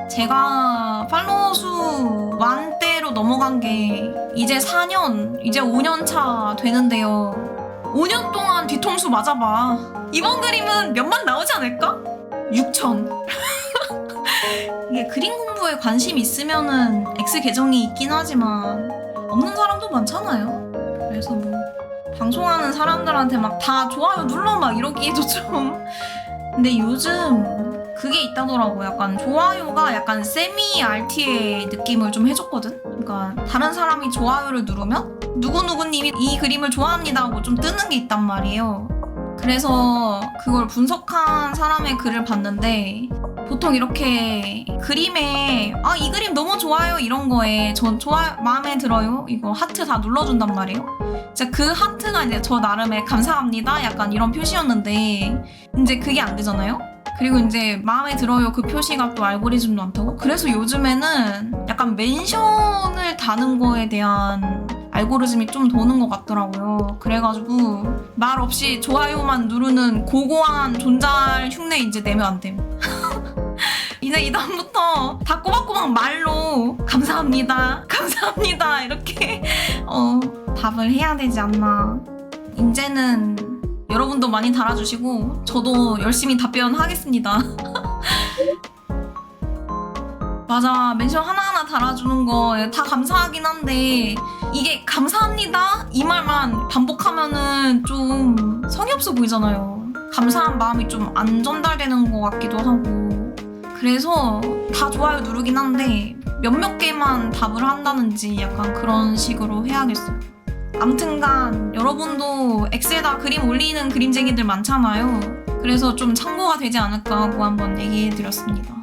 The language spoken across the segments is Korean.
제가 팔로워 수 만대로 넘어간 게 이제 4년, 이제 5년 차 되는데요. 5년 동안 뒤통수 맞아봐. 이번 그림은 몇만 나오지 않을까? 6천. 이게 그림 공부에 관심 있으면은 X 계정이 있긴 하지만 없는 사람도 많잖아요. 그래서 뭐 방송하는 사람들한테 막 다 좋아요 눌러 막 이러기에도 좀. 근데 요즘 그게 있다더라고. 약간 좋아요가 약간 세미 RT의 느낌을 좀 해줬거든. 그러니까 다른 사람이 좋아요를 누르면 누구누구님이 이 그림을 좋아합니다 하고 좀 뜨는 게 있단 말이에요. 그래서 그걸 분석한 사람의 글을 봤는데 보통 이렇게 그림에 이 그림 너무 좋아요 이런 거에 전 좋아 마음에 들어요 이거 하트 다 눌러준단 말이에요. 진짜 그 하트가 이제 저 나름의 감사합니다 약간 이런 표시였는데 이제 그게 안 되잖아요. 그리고 이제 마음에 들어요 그 표시가 또 알고리즘도 안 타고. 그래서 요즘에는 약간 멘션을 다는 거에 대한 알고리즘이 좀 도는 것 같더라고요. 그래가지고 말 없이 좋아요만 누르는 고고한 존잘 흉내 이제 내면 안 됨. 이제 이 다음부터 다 꼬박꼬박 말로 감사합니다 감사합니다 이렇게 답을 해야 되지 않나. 이제는 여러분도 많이 달아주시고 저도 열심히 답변하겠습니다. 맞아, 멘션 하나하나 달아주는 거 다 감사하긴 한데 이게 감사합니다 이 말만 반복하면은 좀 성의 없어 보이잖아요. 감사한 마음이 좀 안 전달되는 것 같기도 하고. 그래서 다 좋아요 누르긴 한데 몇몇 개만 답을 한다든지 약간 그런 식으로 해야겠어요. 암튼간 여러분도 엑스에다 그림 올리는 그림쟁이들 많잖아요. 그래서 좀 참고가 되지 않을까 하고 한번 얘기해드렸습니다.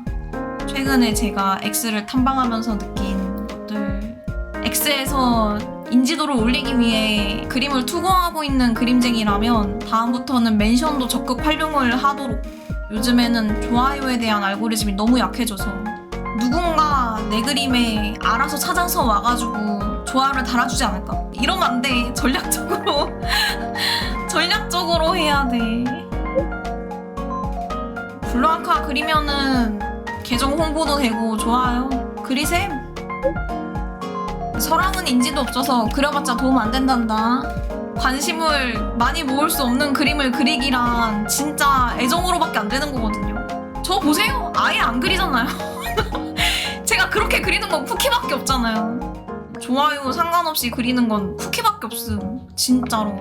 최근에 제가 엑스를 탐방하면서 느낀 것들. 엑스에서 인지도를 올리기 위해 그림을 투고하고 있는 그림쟁이라면 다음부터는 멘션도 적극 활용을 하도록. 요즘에는 좋아요에 대한 알고리즘이 너무 약해져서 누군가 내 그림에 알아서 찾아서 와가지고 좋아요를 달아주지 않을까? 이러면 안 돼. 전략적으로 전략적으로 해야 돼. 블루아카 그리면은 계정 홍보도 되고 좋아요. 그리셈. 서랑은 인지도 없어서 그려봤자 도움 안 된단다. 관심을 많이 모을 수 없는 그림을 그리기란 진짜 애정으로밖에 안 되는 거거든요. 저 보세요. 아예 안 그리잖아요. 제가 그렇게 그리는 건 쿠키밖에 없잖아요. 좋아요 상관없이 그리는 건 쿠키밖에 없음. 진짜로.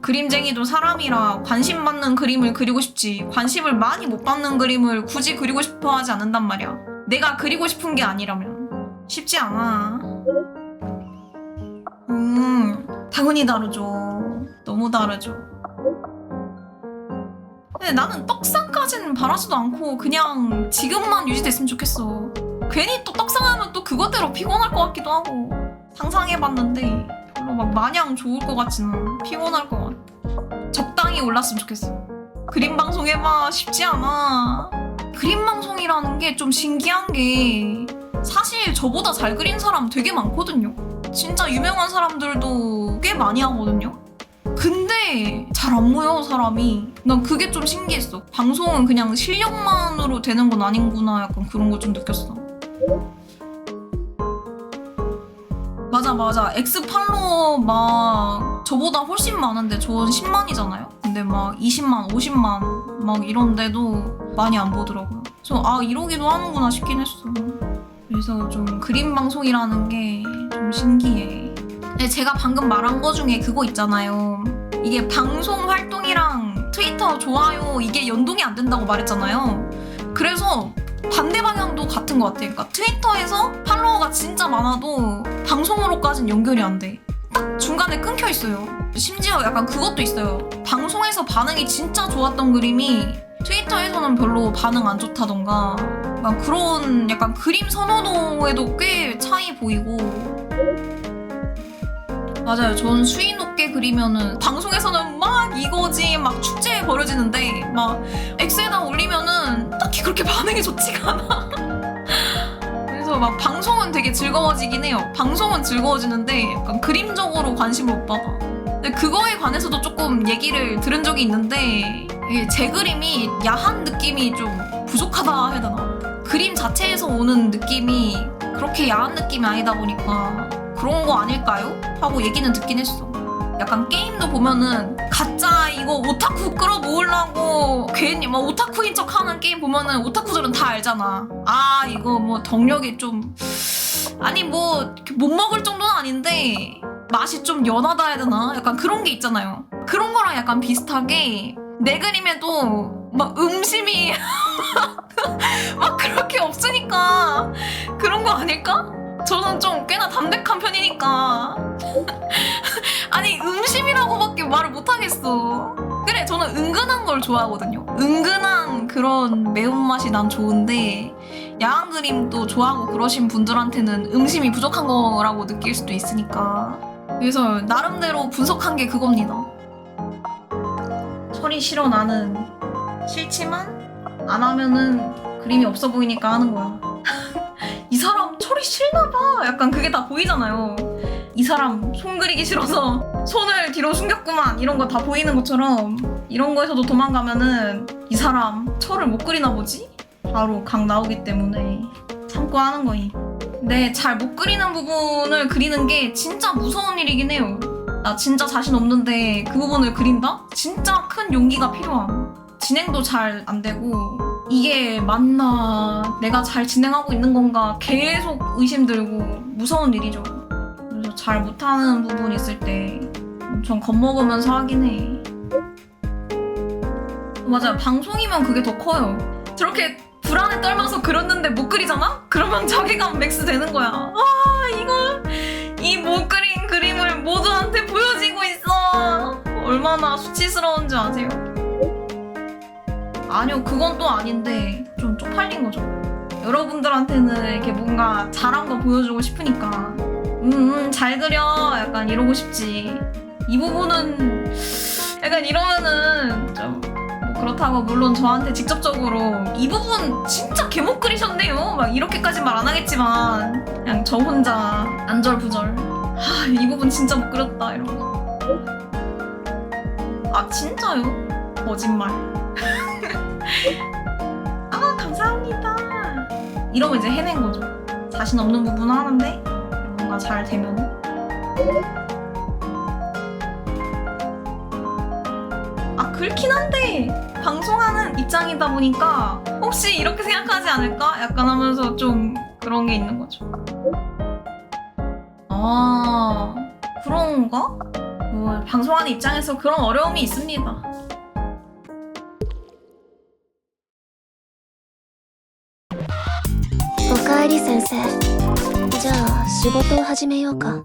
그림쟁이도 사람이라 관심 받는 그림을 그리고 싶지 관심을 많이 못 받는 그림을 굳이 그리고 싶어 하지 않는단 말이야. 내가 그리고 싶은 게 아니라면. 쉽지 않아. 당연히 다르죠. 너무 다르죠. 근데 나는 떡상까지는 바라지도 않고 그냥 지금만 유지됐으면 좋겠어. 괜히 또 떡상하면 또 그거대로 피곤할 것 같기도 하고. 상상해봤는데 별로 막 마냥 좋을 것 같지는 피곤할 것 같아. 적당히 올랐으면 좋겠어. 그림 방송 해봐. 쉽지 않아. 그림 방송이라는 게 좀 신기한 게 사실 저보다 잘 그린 사람 되게 많거든요. 진짜 유명한 사람들도 꽤 많이 하거든요. 근데 잘 안 모여 사람이. 난 그게 좀 신기했어. 방송은 그냥 실력만으로 되는 건 아닌구나 약간 그런 거 좀 느꼈어. 맞아 X 팔로워 막 저보다 훨씬 많은데 저는 10만이잖아요. 근데 막 20만 50만 막 이런데도 많이 안 보더라고요. 그래서 이러기도 하는구나 싶긴 했어. 그래서 좀 그림 방송이라는 게 좀 신기해. 근데 제가 방금 말한 거 중에 그거 있잖아요. 이게 방송 활동이랑 트위터 좋아요 이게 연동이 안 된다고 말했잖아요. 그래서 반대 방향도 같은 것 같아. 그러니까 트위터에서 팔로워가 진짜 많아도 방송으로까진 연결이 안 돼. 딱 중간에 끊겨 있어요. 심지어 약간 그것도 있어요. 방송에서 반응이 진짜 좋았던 그림이 트위터에서는 별로 반응 안 좋다던가 그런 약간 그림 선호도에도 꽤 차이 보이고. 맞아요. 전 수위 높게 그리면은 방송에서는 막 이거지 막 축제 벌어지는데 막 X에다 올리면은 딱히 그렇게 반응이 좋지가 않아. 그래서 막 방송은 되게 즐거워지긴 해요. 방송은 즐거워지는데 약간 그림적으로 관심을 못 받아. 근데 그거에 관해서도 조금 얘기를 들은 적이 있는데 이게 제 그림이 야한 느낌이 좀 부족하다 해야 되나? 그림 자체에서 오는 느낌이 그렇게 야한 느낌이 아니다 보니까 그런 거 아닐까요? 하고 얘기는 듣긴 했어. 약간 게임도 보면은 가짜 이거 오타쿠 끌어모으려고 괜히 막 오타쿠인 척 하는 게임 보면은 오타쿠들은 다 알잖아. 아 이거 뭐 덕력이 좀 아니 뭐 못 먹을 정도는 아닌데 맛이 좀 연하다 해야 되나? 약간 그런 게 있잖아요. 그런 거랑 약간 비슷하게 내 그림에도 막 음심이 막 그렇게 없으니까 그런 거 아닐까? 저는 좀 꽤나 담백한 편이니까 아니 음심이라고밖에 말을 못하겠어. 그래 저는 은근한 걸 좋아하거든요. 은근한 그런 매운맛이 난 좋은데 야한 그림도 좋아하고 그러신 분들한테는 음심이 부족한 거라고 느낄 수도 있으니까 그래서 나름대로 분석한 게 그겁니다. 철이 싫어 나는. 싫지만 안 하면은 그림이 없어 보이니까 하는 거야. 이 사람 철이 싫나 봐. 약간 그게 다 보이잖아요. 이 사람 손 그리기 싫어서 손을 뒤로 숨겼구만 이런 거 다 보이는 것처럼 이런 거에서도 도망가면은 이 사람 철을 못 그리나 보지? 바로 각 나오기 때문에 참고 하는 거임. 근데 잘 못 그리는 부분을 그리는 게 진짜 무서운 일이긴 해요. 나 진짜 자신 없는데 그 부분을 그린다? 진짜 큰 용기가 필요함. 진행도 잘 안 되고 이게 맞나 내가 잘 진행하고 있는 건가 계속 의심 들고 무서운 일이죠. 그래서 잘 못하는 부분 있을 때 엄청 겁먹으면서 하긴 해. 맞아요. 방송이면 그게 더 커요. 저렇게 불안에 떨면서 그렸는데 못 그리잖아? 그러면 자괴감 맥스 되는 거야. 아 이거 이 못 그린 그림을 모두한테 보여지고 있어. 얼마나 수치스러운지 아세요? 아니요 그건 또 아닌데 좀 쪽팔린 거죠. 여러분들한테는 이렇게 뭔가 잘한 거 보여주고 싶으니까 잘 그려 약간 이러고 싶지. 이 부분은 약간 이러면은 좀 뭐 그렇다고 물론 저한테 직접적으로 이 부분 진짜 개못 그리셨네요 막 이렇게까지 말 안 하겠지만 그냥 저 혼자 안절부절 이 부분 진짜 못 그렸다 이런 거. 아 진짜요? 거짓말. 아 감사합니다. 이러면 이제 해낸 거죠. 자신 없는 부분을 하는데 뭔가 잘 되면 아 그렇긴 한데 방송하는 입장이다 보니까 혹시 이렇게 생각하지 않을까? 약간 하면서 좀 그런 게 있는 거죠. 아 그런가? 뭐 방송하는 입장에서 그런 어려움이 있습니다. おかえり先生。じゃあ仕事を始めようか。